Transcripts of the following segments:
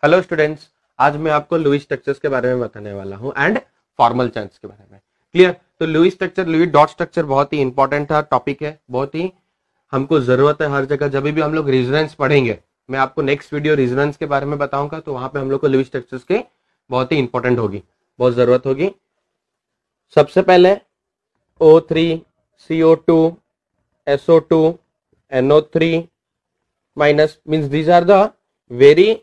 Hello students, आज मैं आपको लुईस स्ट्रक्चर्स के बारे में बताने वाला हूं एंड फॉर्मल चेन्स के बारे में। क्लियर? तो Lewis structure, Lewis dot structure बहुत ही इंपॉर्टेंट टॉपिक है, बहुत ही हमको जरूरत है हर जगह। जब भी हम लोग रेजोनेंस पढ़ेंगे, मैं आपको नेक्स्ट वीडियो रेजोनेंस के बारे में बताऊंगा, तो वहां पे हम लोग को लुईस स्ट्रक्चर्स के बहुत ही इंपॉर्टेंट होगी, बहुत जरूरत होगी। सबसे पहले O3, CO2, SO2, NO3 minus means these are the very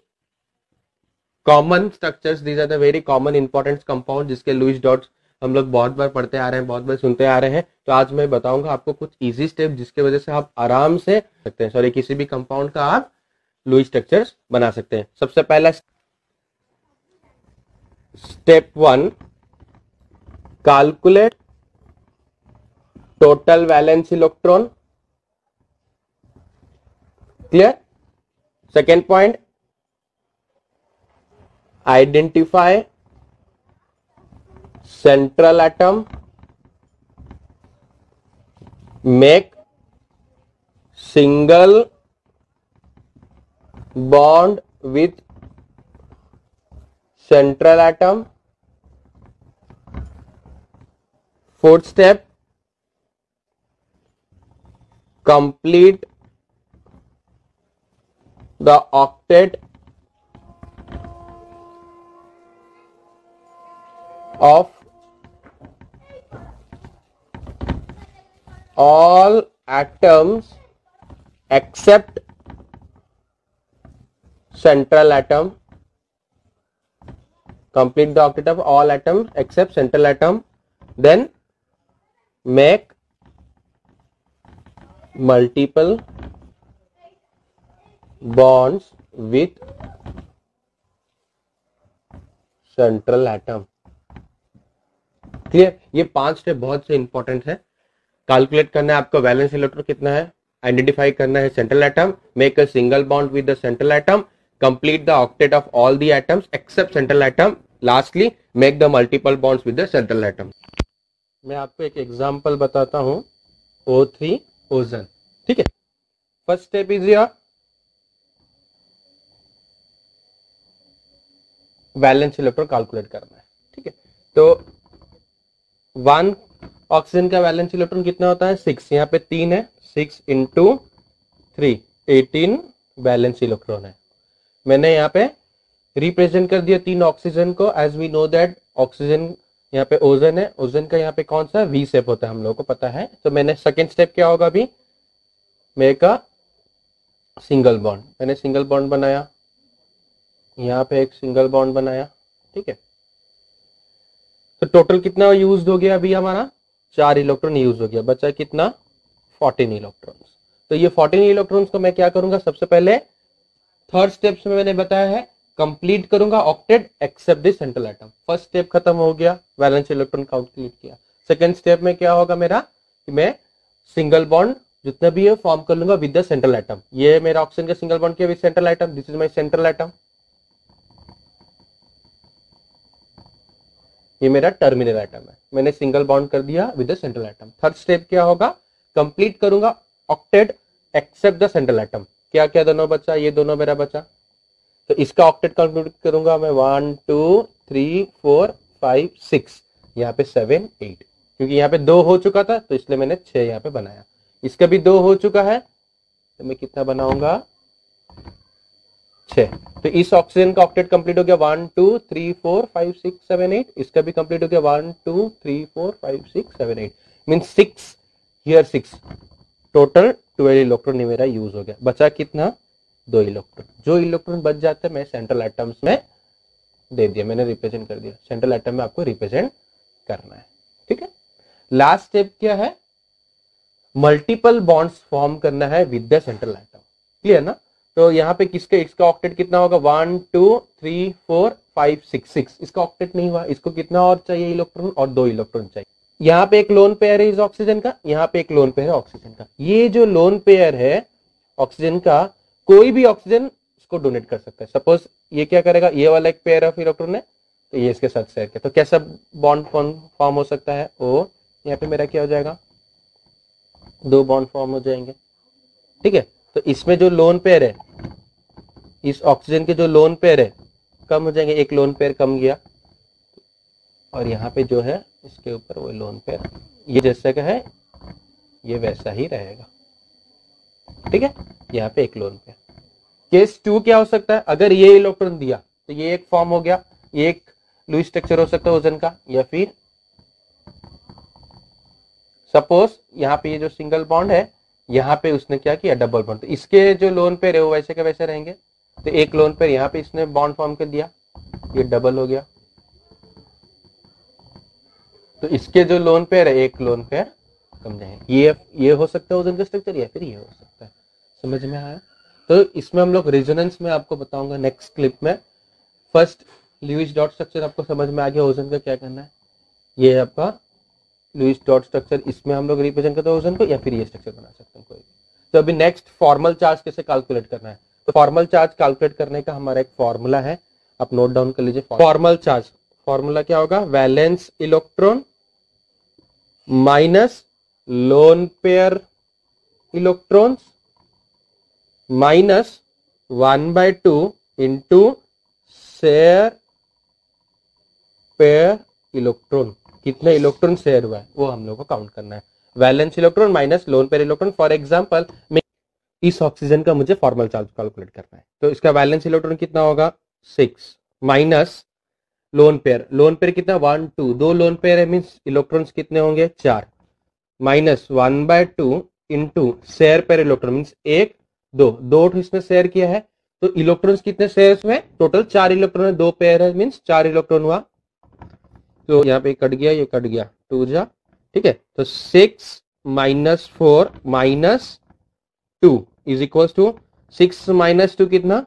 common structures, these are the very common important compound जिसके लुईस डॉट्स हम लोग बहुत बार पढ़ते आ रहे हैं, बहुत बार सुनते आ रहे हैं। तो आज मैं बताऊंगा आपको कुछ इजी स्टेप जिसके वजह से आप आराम से सकते हैं, सॉरी, किसी भी कंपाउंड का आप लुईस स्ट्रक्चर्स बना सकते हैं। सबसे पहला step 1, calculate total valence electron. Clear? Second point, identify central atom, make single bond with central atom. Fourth step, complete the octet of all atoms except central atom. Complete the octet of all atoms except central atom. Then make multiple bonds with central atom. Clear? ये 5 step बहुत से important है। Calculate करना है आपको valence electron कितना है, identify करना है central atom, make a single bond with the central atom, complete the octet of all the atoms except central atom, lastly make the multiple bonds with the central atom. मैं आपको एक example बताता हूं, O3 ozone. ठीक है, first step is your valence electron calculate करना है। ठीक है, तो 1 ऑक्सीजन का वैलेंस इलेक्ट्रॉन कितना होता है, 6। यहाँ पे 3 है, 6 इंटू 3, 18 वैलेंस इलेक्ट्रॉन है। मैंने यहाँ पे रिप्रेजेंट कर दिया 3 ऑक्सीजन को। As we know that oxygen यहाँ पे ओजोन है, ओजोन का यहाँ पे कौन सा वी शेप होता है हम लोगों को पता है। तो मैंने सेकेंड स्टेप क्या होगा, अभी मेक अ सिंगल बॉन्ड। मैंने सिंगल बॉन्ड बनाया, यहाँ पे एक सिंगल बॉन्ड बनाया। ठीक है, तो टोटल कितना यूज हो गया अभी हमारा, 4 इलेक्ट्रॉन यूज हो गया, बचा कितना, 14 इलेक्ट्रॉन्स। तो ये 14 इलेक्ट्रॉन्स को मैं क्या करूंगा, सबसे पहले थर्ड स्टेप में मैंने बताया है कंप्लीट करूंगा octet except the central atom. First step खत्म हो गया, वैलेंस इलेक्ट्रॉन कैलकुलेट किया। सेकंड स्टेप में क्या होगा मेरा, कि मैं सिंगल बॉन्ड जितना भी है फॉर्म कर लूंगा विद द सेंट्रल एटम। ये मेरा ऑक्सीजन का सिंगल बॉन्ड किया with central atom, this is my central atom. ये मेरा टर्मिनल एटम है, मैंने सिंगल बॉन्ड कर दिया with the central atom. Third step क्या होगा, कंप्लीट करूंगा octet except the central atom. क्या क्या दोनों बचा, ये दोनों मेरा बचा, तो इसका ऑक्टेट कंप्लीट करूंगा मैं। 1 2 3 4 5 6, यहाँ पे 7 8, क्योंकि यहाँ पे 2 हो चुका था तो इसलिए मैंने 6 यहाँ पे बनाया। इसका भी 2 हो चुका है तो मैं कितना बनाऊंगा, 6। तो इस ऑक्सीजन का ऑक्टेट कंप्लीट हो गया, 1 2 3 4 5 6 7 8। इसका भी कंप्लीट हो गया, 1 2 3 4 5 6 7 8, मींस 6 हियर 6, टोटल 12 इलेक्ट्रॉन मेरा यूज हो गया। बचा कितना, 2 इलेक्ट्रॉन। जो इलेक्ट्रॉन बच जाते हैं मैं सेंट्रल एटम्स में दे दिया, मैंने रिप्रेजेंट कर दिया। सेंट्रल एटम में आपको रिप्रेजेंट करना है। ठीक है, लास्ट स्टेप क्या है, मल्टीपल बॉन्ड्स फॉर्म करना है with the central atom. Clear ना? तो यहाँ पे किसके, इसका ऑक्टेट कितना होगा, 1 2 3 4 5 6 6। इसका ऑक्टेट नहीं हुआ, इसको कितना और चाहिए इलेक्ट्रॉन, और 2 इलेक्ट्रॉन चाहिए। यहाँ पे एक लोन पेयर है इस ऑक्सीजन का, यहाँ पे एक लोन पेयर है ऑक्सीजन का। ये जो लोन पेयर है ऑक्सीजन का, कोई भी ऑक्सीजन इसको डोनेट कर सकता है। सपोज ये क्या करेगा, ये वाला एक पेयर ऑफ इलेक्ट्रॉन है तो ये इसके साथ शेयर किया, तो कैसा बॉन्ड फॉर्म हो सकता है, ओ यहाँ पे मेरा क्या हो जाएगा, 2 बॉन्ड फॉर्म हो जाएंगे। ठीक है, तो इसमें जो लोन पेयर है, इस ऑक्सीजन के जो लोन पेयर है कम हो जाएंगे, एक लोन पेयर कम गया, और यहाँ पे जो है इसके ऊपर वो लोन पेयर, ये जैसा का है ये वैसा ही रहेगा, ठीक है। यहाँ पे एक लोन पेयर। केस 2 क्या हो सकता है, अगर ये इलेक्ट्रॉन दिया तो ये एक फॉर्म हो गया, ये एक लुईस स्ट्रक्चर हो सकता है ओजोन का, या फिर सपोज यहाँ पे ये जो सिंगल बॉन्ड है यहाँ पे उसने क्या किया, डबल बॉन्ड, तो इसके जो लोन पेयर है वो वैसे के वैसे रहेंगे। तो एक लोन पेयर यहाँ पे इसने बॉन्ड फॉर्म कर दिया, ये डबल हो गया, तो इसके जो लोन पेयर है एक लोन पेयर कम जाएंगे। ये हो सकता है ओजोन का स्ट्रक्चर, या फिर ये हो सकता है। समझ में आया? तो इसमें हम लोग रेजोनेंस में आपको बताऊंगा नेक्स्ट क्लिप में। फर्स्ट लुईस डॉट स्ट्रक्चर आपको समझ में आ गया, ओजोन का क्या करना है, ये आपका लुईस डॉट स्ट्रक्चर, इसमें हम लोग रिप्रेजेंट करते हैं ओजोन को, या फिर ये स्ट्रक्चर बना सकते हैं कोई। तो अभी नेक्स्ट फॉर्मल चार्ज कैसे कैलकुलेट करना है। तो फॉर्मल चार्ज कैलकुलेट करने का हमारा एक फॉर्मूला है, आप नोट डाउन कर लीजिए। फॉर्मल चार्ज फॉर्मूला क्या होगा, valence electron minus lone pair electrons minus 1/2 into share pair electron. कितने इलेक्ट्रॉन शेयर हुआ है वो हम लोग को काउंट करना है। Valence electron minus lone pair electron. For example इस ऑक्सीजन का मुझे फॉर्मल चार्ज कैलकुलेट करना है, तो इसका वैलेंस इलेक्ट्रॉन कितना होगा 6 माइनस लोन पेयर कितना 1 2, दो लोन पेयर है मीन्स इलेक्ट्रॉन्स कितने होंगे 4, minus 1/2 into share pair electron means 1 2, दो इसने शेयर किया है, तो इलेक्ट्रॉन्स कितने शेयर हुए, टोटल 4 इलेक्ट्रॉन है, दो पेयर है मीन्स 4 इलेक्ट्रॉन हुआ। तो यहाँ पे कट गया, ये कट गया 2 जा, ठीक है। तो 6 minus 4 minus 2 is equal to 6 minus 2 कितना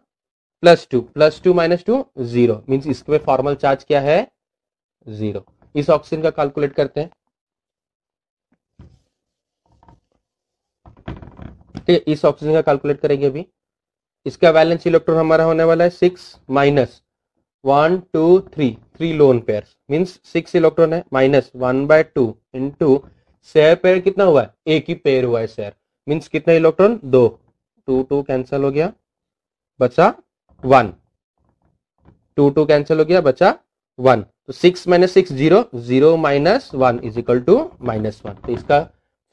+2, +2 माइनस 2 0, मीन्स इसके पे फॉर्मल चार्ज क्या है 0। इस ऑक्सीजन का कैलकुलेट करते हैं, ठीक है। इस ऑक्सीजन का कैलकुलेट करेंगे अभी। इसका वैलेंस इलेक्ट्रॉन हमारा होने वाला है 6 minus 1 2 3, 3 lone pair means 6 electron है, माइनस 1/2 इंटू शेयर पेयर कितना हुआ है, एक ही पेयर हुआ है शेयर, मीन्स कितना इलेक्ट्रॉन 2, 2 2 कैंसिल हो गया, बचा 1, 2 2 कैंसिल हो गया, बचा 1। तो 6 minus 6 0, 0 minus 1 is equal to -1। तो इसका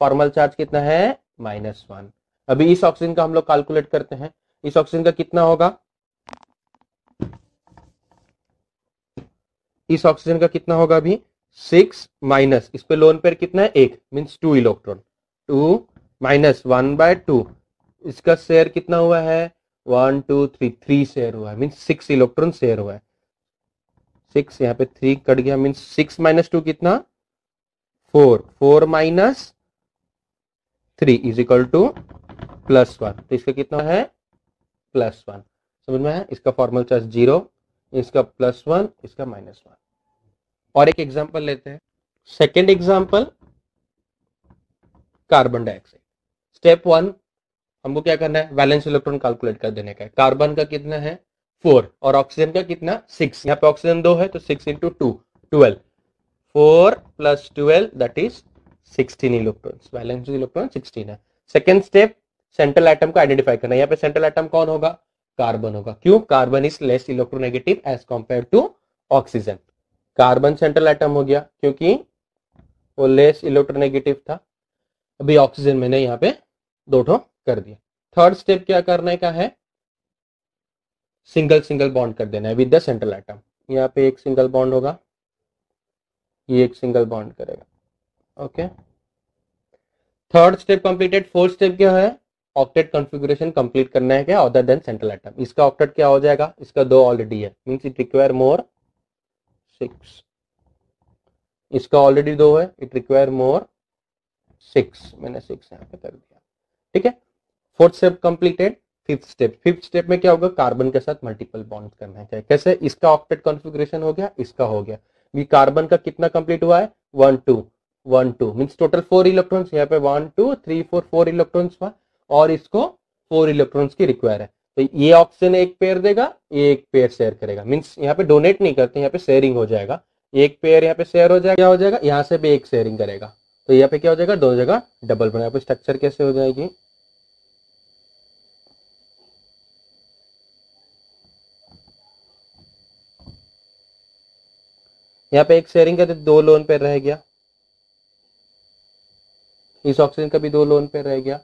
फॉर्मल चार्ज कितना है -1। अभी इस ऑक्सीजन का हम लोग कैलकुलेट करते हैं। इस ऑक्सीजन का कितना होगा, इस ऑक्सीजन का कितना होगा अभी 6 माइनस इस पे लोन पेयर कितना है 1 मीन्स 2 इलेक्ट्रॉन, 2 माइनस 1/2, इसका शेयर कितना हुआ है 1 2 3, 3 शेयर हुआ है मीन्स 6 इलेक्ट्रॉन शेयर हुआ है। 6 यहाँ पे 3 कट गया मीन्स 6 माइनस 2 कितना 4, 4 माइनस 3 इज इक्वल टू +1। तो इसका कितना है +1। समझ में है? इसका फॉर्मल चार्ज 0, इसका +1, इसका -1। और एक एग्जांपल लेते हैं। Second example carbon dioxide. Step 1 हमको क्या करना है, वैलेंस इलेक्ट्रॉन कैलकुलेट कर देने का है। कार्बन का कितना है 4 और ऑक्सीजन का कितना 6, यहाँ पे ऑक्सीजन 2 है तो 6 into 2 12, 4 + 12 that is 16 electrons, valence electron 16 है। सेकेंड स्टेप सेंट्रल एटम को आइडेंटिफाई करना है। यहाँ पे सेंट्रल एटम कौन होगा, कार्बन होगा। क्यों, carbon is less electronegative as compare to oxygen. Carbon central atom हो गया क्योंकि वो लेस इलेक्ट्रोनेगेटिव था। अभी ऑक्सीजन मैंने यहाँ पे 2 ठो कर दिया। थर्ड स्टेप क्या करने का है, सिंगल सिंगल बॉन्ड कर देना है विद द सेंट्रल एटम। यहाँ पे एक सिंगल बॉन्ड होगा, ये एक सिंगल बॉन्ड करेगा। Okay, third step completed. Fourth step क्या है, ऑक्टेट कॉन्फ़िगरेशन कंप्लीट करना है क्या, अदर देन सेंट्रल एटम। इसका ऑक्टेट क्या हो जाएगा, इसका 2 ऑलरेडी है मींस इट रिक्वायर मोर 6, इसका ऑलरेडी 2 है इट रिक्वायर मोर 6, मैंने 6 यहाँ पे कर दिया। ठीक है, fourth step completed. Fifth step में क्या होगा, कार्बन के साथ मल्टीपल बॉन्ड करना है। कैसे, इसका ऑक्टेट कॉन्फ़िगरेशन हो गया, इसका हो गया। भी कार्बन का कितना कंप्लीट हुआ है 1 2 1 2 मींस टोटल 4 इलेक्ट्रॉन्स। यहाँ पे 1 2 3 4 4 इलेक्ट्रॉन्स हुआ और इसको 4 इलेक्ट्रॉन्स की रिक्वायर है। तो ये ऑक्सीजन एक पेयर देगा, ये एक पेयर शेयर करेगा। मींस यहाँ पे डोनेट नहीं करते, यहाँ पे शेयरिंग हो जाएगा। एक पेयर यहाँ पे शेयर हो जाएगा, क्या हो जाएगा, यहाँ से भी एक शेयरिंग करेगा। तो यहाँ पे क्या हो जाएगा, दो जगह डबल बना। यहाँ पे स्ट्रक्चर कैसे हो जाएगी, यहाँ पे एक शेयरिंग का तो 2 लोन पेयर रह गया, इस ऑक्सीजन का भी 2 लोन पेयर रह गया।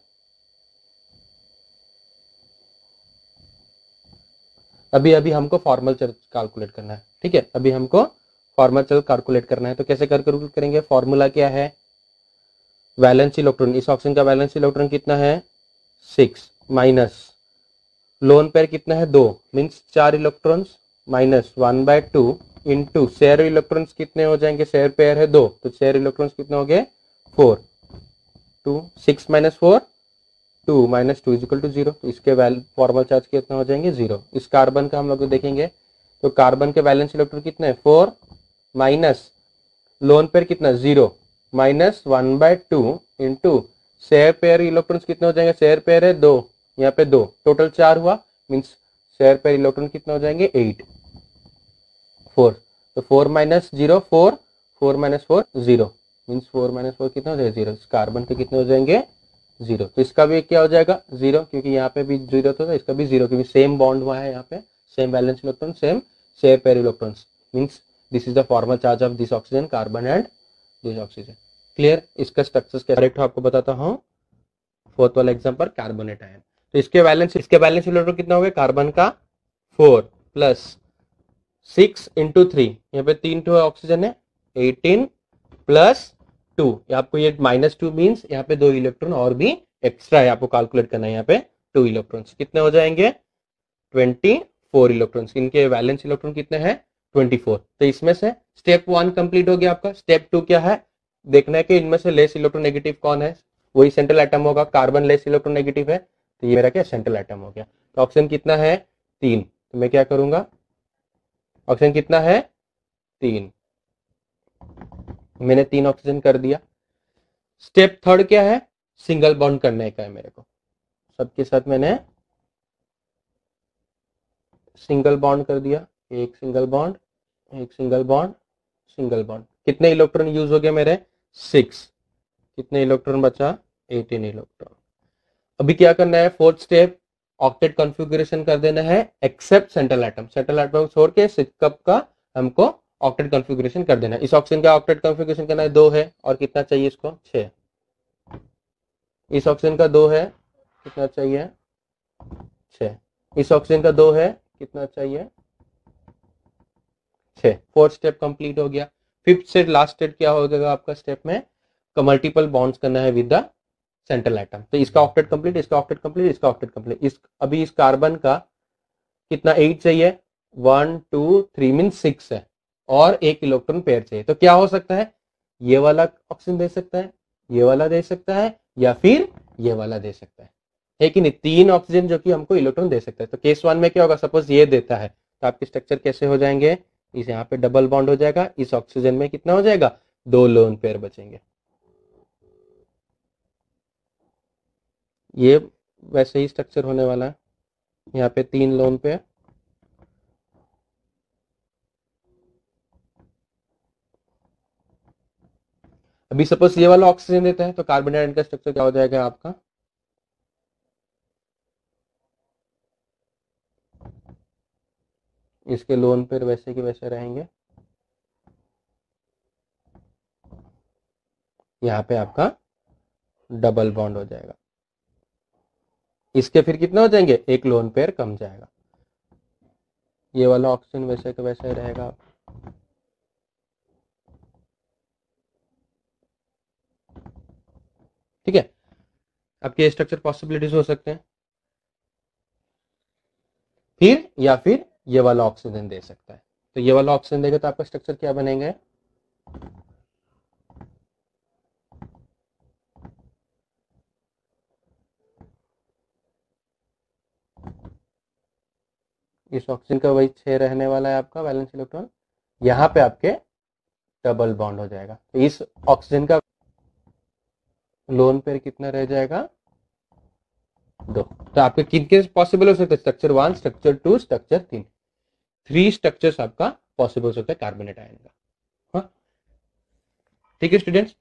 अभी अभी हमको फॉर्मल चार्ज कैलकुलेट करना है, ठीक है, अभी हमको फॉर्मल चार्ज कैलकुलेट करना है। तो कैसे कैलकुलेट करेंगे, फॉर्मूला क्या है, वैलेंस इलेक्ट्रॉन, इस ऑक्सीजन का वैलेंस इलेक्ट्रॉन कितना है 6 माइनस लोन पेयर कितना है 2 means 4 electrons minus 1/2 into share electrons कितने हो जाएंगे, शेयर पेयर है 2 तो शेयर इलेक्ट्रॉन्स कितने हो गए 4, 2 6 minus 4 2 minus 2 is equal to 0। तो इसके फॉर्मल चार्ज कितना हो जाएंगे 0। इस कार्बन का हम लोग देखेंगे तो कार्बन के वैलेंस इलेक्ट्रॉन कितने हैं 4 माइनस लोन पेयर कितना 0 minus 1/2 into share pair electrons कितने हो जाएंगे, शेयर पेयर है 2 यहाँ पे 2 टोटल 4 हुआ मीन्स शेयर पेयर इलेक्ट्रॉन कितने हो जाएंगे 8 4। तो 4 माइनस 0 4 4 माइनस 4 0 मीन्स 4 माइनस 4 कितना हो जाएगा 0। कार्बन के कितने हो जाएंगे 0। तो इसका भी क्या हो जाएगा 0 क्योंकि यहाँ पे भी 0 था, इसका भी 0 क्योंकि सेम बॉन्ड हुआ है, यहाँ पे same valence electron same share pair electrons means this is the formal charge of this oxygen carbon and this oxygen. Clear, इसका स्ट्रक्चर्स क्या करेक्ट आपको बताता हूँ। फोर्थ वाला एग्जांपल कार्बोनेट आयन, तो इसके वैलेंस इलेक्ट्रॉन कितना हो गया, कार्बन का 4 प्लस 6 इंटू 3 यहाँ पे 3 टू ऑक्सीजन है 18 प्लस 2 आपको ये -2 मीन्स यहाँ पे 2 इलेक्ट्रॉन और भी एक्स्ट्रा है, आपको कैलकुलेट करना है। यहाँ पे 2 इलेक्ट्रॉन्स कितने हो जाएंगे 24 इलेक्ट्रॉन्स, इनके वैलेंस इलेक्ट्रॉन कितने हैं 24। तो इसमें से स्टेप 1 कंप्लीट हो गया आपका। स्टेप 2 क्या है, देखना है कि इनमें से लेस इलेक्ट्रोनेगेटिव कौन है, वही सेंट्रल एटम होगा। कार्बन लेस इलेक्ट्रोनेगेटिव है तो ये मेरा क्या सेंट्रल एटम हो गया। तो ऑक्सीजन कितना है 3, तो मैं क्या करूंगा, ऑक्सीजन कितना है 3, मैंने 3 ऑक्सीजन कर दिया। स्टेप 3 क्या है, सिंगल बॉन्ड करने का है मेरे को, सबके साथ मैंने सिंगल बॉन्ड कर दिया, एक सिंगल बॉन्ड एक सिंगल बॉन्ड सिंगल बॉन्ड। कितने इलेक्ट्रॉन यूज हो गए मेरे 6, कितने इलेक्ट्रॉन बचा 18 इलेक्ट्रॉन। अभी क्या करना है, फोर्थ स्टेप ऑक्टेट कॉन्फ़िगरेशन कर देना है except central atom, central atom छोड़ के कप का हमको ऑक्टेट कॉन्फ़िगरेशन कर देना है। इस ऑक्सीजन का ऑक्टेट कॉन्फ़िगरेशन करना है 2 है और कितना चाहिए इसको 6। इस ऑक्सीजन का 2 है कितना चाहिए 6, इस ऑक्सीजन का 2 है कितना चाहिए 6। फोर्थ स्टेप कंप्लीट हो गया। फिफ्थ से लास्ट स्टेप क्या हो जाएगा आपका, स्टेप में मल्टीपल बॉन्ड्स करना है विद द सेंट्रल एटम। तो इसका ऑक्टेट कंप्लीट, इसका ऑक्टेट कंप्लीट, इसका ऑक्टेट कंप्लीट। अभी इस कार्बन का कितना 8 चाहिए, 1 2 3 मीन 6 है और एक इलेक्ट्रॉन पेयर चाहिए। तो क्या हो सकता है, ये वाला ऑक्सीजन दे सकता है, ये वाला दे सकता है या फिर ये वाला दे सकता है कि नहीं, 3 ऑक्सीजन जो कि हमको इलेक्ट्रॉन दे सकता है। तो केस 1 में क्या होगा, सपोज ये देता है तो आपके स्ट्रक्चर कैसे हो जाएंगे, इस यहाँ पे डबल बॉन्ड हो जाएगा, इस ऑक्सीजन में कितना हो जाएगा 2 लोन पेयर बचेंगे। ये वैसे ही स्ट्रक्चर होने वाला है, यहाँ पे 3 लोन पेयर, अभी सपोज ये वाला ऑक्सीजन देता है तो कार्बन डाइऑक्साइड का स्ट्रक्चर क्या हो जाएगा आपका, इसके लोन पेयर वैसे के वैसे रहेंगे, यहाँ पे आपका डबल बॉन्ड हो जाएगा, इसके फिर कितना हो जाएंगे एक लोन पेयर कम जाएगा, ये वाला ऑक्सीजन वैसे का वैसे रहेगा। ठीक है, आपके स्ट्रक्चर पॉसिबिलिटीज हो सकते हैं। फिर या फिर ये वाला ऑक्सीजन दे सकता है, तो ये वाला ऑक्सीजन देगा तो आपका स्ट्रक्चर क्या बनेंगे, इस ऑक्सीजन का वही 6 रहने वाला है आपका वैलेंस इलेक्ट्रॉन, यहाँ पे आपके डबल बॉन्ड हो जाएगा। तो इस ऑक्सीजन का लोन पेयर कितना रह जाएगा 2। तो आपके कितने पॉसिबल हो सकते हैं, स्ट्रक्चर 1 स्ट्रक्चर 2 स्ट्रक्चर 3, 3 स्ट्रक्चर्स आपका पॉसिबल हो सकता है कार्बोनेट आयन का। हाँ ठीक है स्टूडेंट्स,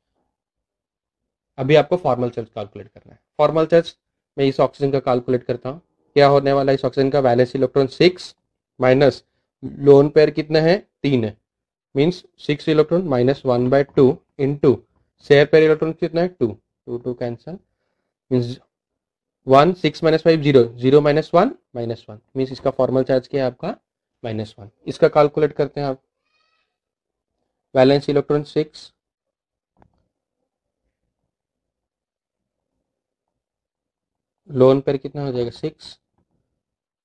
अभी आपको फॉर्मल चार्ज कैलकुलेट करना है। फॉर्मल चार्ज मैं इस ऑक्सीजन का कैलकुलेट करता हूँ, क्या होने वाला है, इस ऑक्सीजन का valence electron 6 minus lone pair कितना है 3 है, means 6 electron minus 1/2 into share pair electron कितना है 2, 2 cancel means 1, 6 minus 5 0, 0 minus 1 -1 means इसका फॉर्मल चार्ज क्या है आपका -1। इसका कैलकुलेट करते हैं आप। वैलेंस इलेक्ट्रॉन 6 लोन पेयर कितना हो जाएगा 6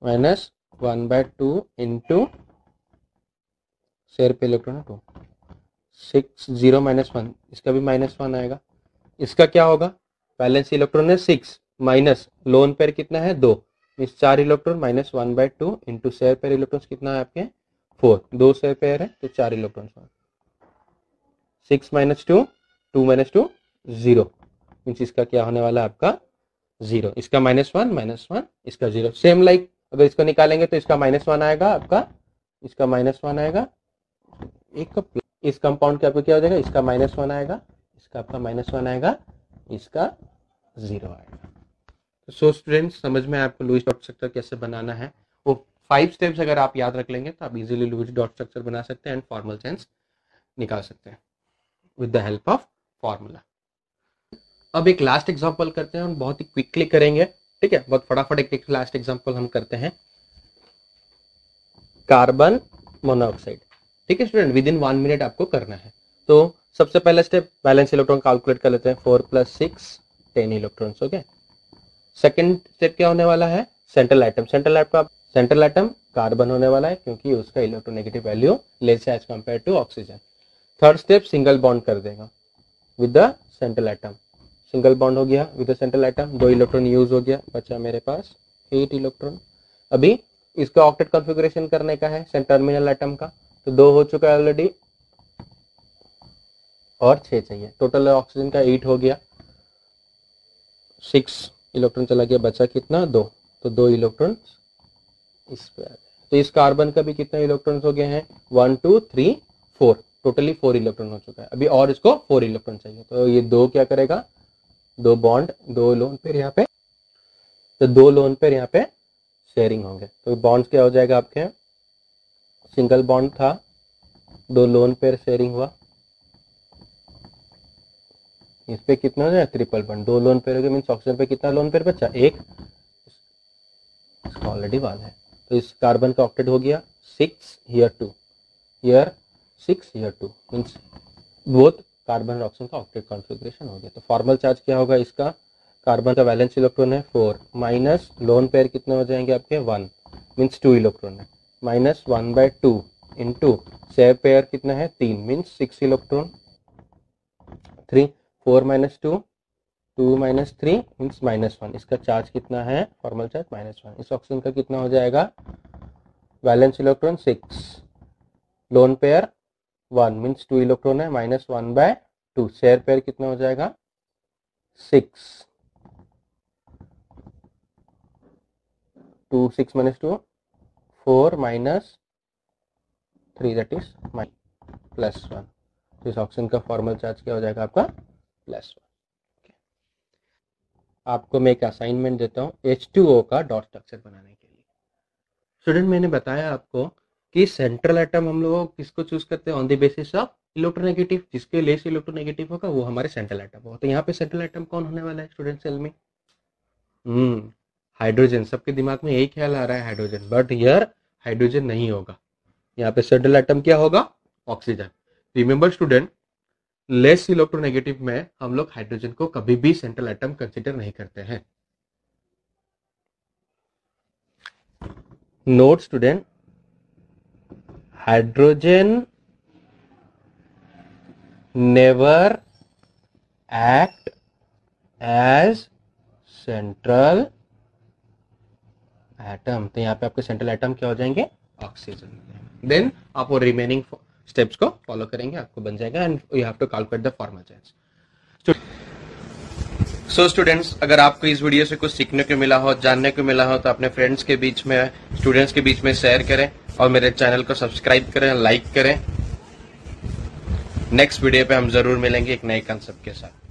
माइनस 1/2 इंटू शेयर पे इलेक्ट्रॉन 2, 6 0 -1 इसका भी -1 आएगा। इसका क्या होगा वैलेंस इलेक्ट्रॉन है 6 माइनस लोन पेयर कितना है 2 means 4 electron minus 1/2 into share pair electron कितना है आपके 4, 2 शेयर पेयर है तो 4 इलेक्ट्रॉन 6 माइनस 2 2 माइनस 2 0 मीन्स इसका क्या होने वाला है आपका 0, इसका -1 इसका 0। सेम लाइक अगर इसको निकालेंगे तो इसका -1 आएगा आपका, इसका -1 आएगा एक इस कंपाउंड का आपको क्या हो जाएगा इसका -1 आएगा, इसका आपका -1 आएगा, इसका 0 आएगा। सो स्टूडेंट्स समझ में आपको लुईस डॉट स्ट्रक्चर कैसे बनाना है, वो 5 स्टेप्स अगर आप याद रख लेंगे तो आप इजीली लुईस डॉट स्ट्रक्चर बना सकते हैं एंड फॉर्मल सेंस निकाल सकते हैं with the help of formula. अब एक लास्ट एग्जांपल करते हैं, हम बहुत ही क्विकली करेंगे, ठीक है, बहुत फटाफट एक लास्ट एग्जांपल हम करते हैं कार्बन मोनोऑक्साइड। ठीक है स्टूडेंट, विद इन 1 मिनट आपको करना है। तो सबसे पहला स्टेप वैलेंस इलेक्ट्रॉन कैलकुलेट कर लेते हैं, 4 + 6 10 इलेक्ट्रॉन्स। ओके, सेकंड स्टेप क्या होने वाला है central atom. Central atom carbon होने वाला है क्योंकि उसका इलेक्ट्रोनेगेटिव वैल्यू लेस है as compare to oxygen. Third step single bond कर देगा with the central atom, single bond हो गया with the central atom, 2 electron use हो गया, बचा मेरे पास 8 इलेक्ट्रॉन। अभी इसका ऑक्टेट कॉन्फ़िगरेशन करने का है टर्मिनल एटम का, तो 2 हो चुका है ऑलरेडी और 6 चाहिए। टोटल ऑक्सीजन का 8 हो गया, 6 इलेक्ट्रॉन चला गया, बचा कितना 2, तो 2 इलेक्ट्रॉन इस पे आ गए। तो इस कार्बन का भी कितना इलेक्ट्रॉन्स हो गए हैं 1 2 3 4, टोटली 4 इलेक्ट्रॉन हो चुका है। अभी और इसको 4 इलेक्ट्रॉन चाहिए, तो ये 2 क्या करेगा 2 बॉन्ड 2 लोन पेयर यहाँ पे, तो 2 लोन पेयर यहाँ पे शेयरिंग होंगे। तो बॉन्ड्स क्या हो जाएगा आपके, सिंगल बॉन्ड था 2 लोन पेयर शेयरिंग हुआ, इस पे कितना हो जाएगा ट्रिपल बॉन्ड, 2 लोन पेयर हो गए मीन्स ऑक्सीजन पे कितना लोन पेयर बचा 1, इसका ऑलरेडी 1 है। तो इस कार्बन का ऑक्टेट हो गया 6 here 2 here 6 here 2 means both carbon और ऑक्सीजन का ऑक्टेट कॉन्फ़िगरेशन हो गया। तो फॉर्मल चार्ज क्या होगा इसका, कार्बन का वैलेंस इलेक्ट्रॉन है 4 माइनस लोन पेयर कितने हो जाएंगे आपके 1 मीन्स 2 इलेक्ट्रॉन है, माइनस 1/2 इंटू शेयर पेयर कितना है 3 मीन्स 6 इलेक्ट्रॉन, 3 4 - 2 2 - 3 मीन्स -1, इसका चार्ज कितना है फॉर्मल चार्ज -1। इस ऑक्सीजन का कितना हो जाएगा valence electron 6 lone pair 1 means 2 electron है, -1/2 शेयर पेयर कितना हो जाएगा 6 2 6 - 2 4 - 3 दैट इज +1। तो इस ऑक्सीजन का फॉर्मल चार्ज क्या हो जाएगा आपका +1। आपको मैं एक असाइनमेंट देता हूँ H2O का डॉट स्ट्रक्चर बनाने के लिए। स्टूडेंट मैंने बताया आपको कि सेंट्रल एटम हम लोग किसको चूज करते हैं on the basis of electronegative, जिसके लेस इलेक्ट्रोनेगेटिव होगा वो हमारे सेंट्रल एटम होगा। तो यहाँ पे सेंट्रल एटम कौन होने वाला है स्टूडेंट सेल में हाइड्रोजन। सबके दिमाग में यही ख्याल आ रहा है हाइड्रोजन, बट हियर हाइड्रोजन नहीं होगा, यहाँ पे सेंट्रल एटम क्या होगा oxygen. Remember student less electronegative में हम लोग हाइड्रोजन को कभी भी सेंट्रल एटम कंसीडर नहीं करते हैं। Note student, hydrogen never act as central atom. तो यहाँ पे आपके सेंट्रल एटम क्या हो जाएंगे ऑक्सीजन। देन आप वो रिमेनिंग स्टेप्स को फॉलो करेंगे, आपको बन जाएगा and you have to calculate the formal charge. So students, अगर आपको इस वीडियो से कुछ सीखने को मिला हो, जानने को मिला हो, तो अपने फ्रेंड्स के बीच में, स्टूडेंट्स के बीच में शेयर करें और मेरे चैनल को सब्सक्राइब करें, लाइक करें। नेक्स्ट वीडियो पे हम जरूर मिलेंगे एक नए कंसेप्ट के साथ।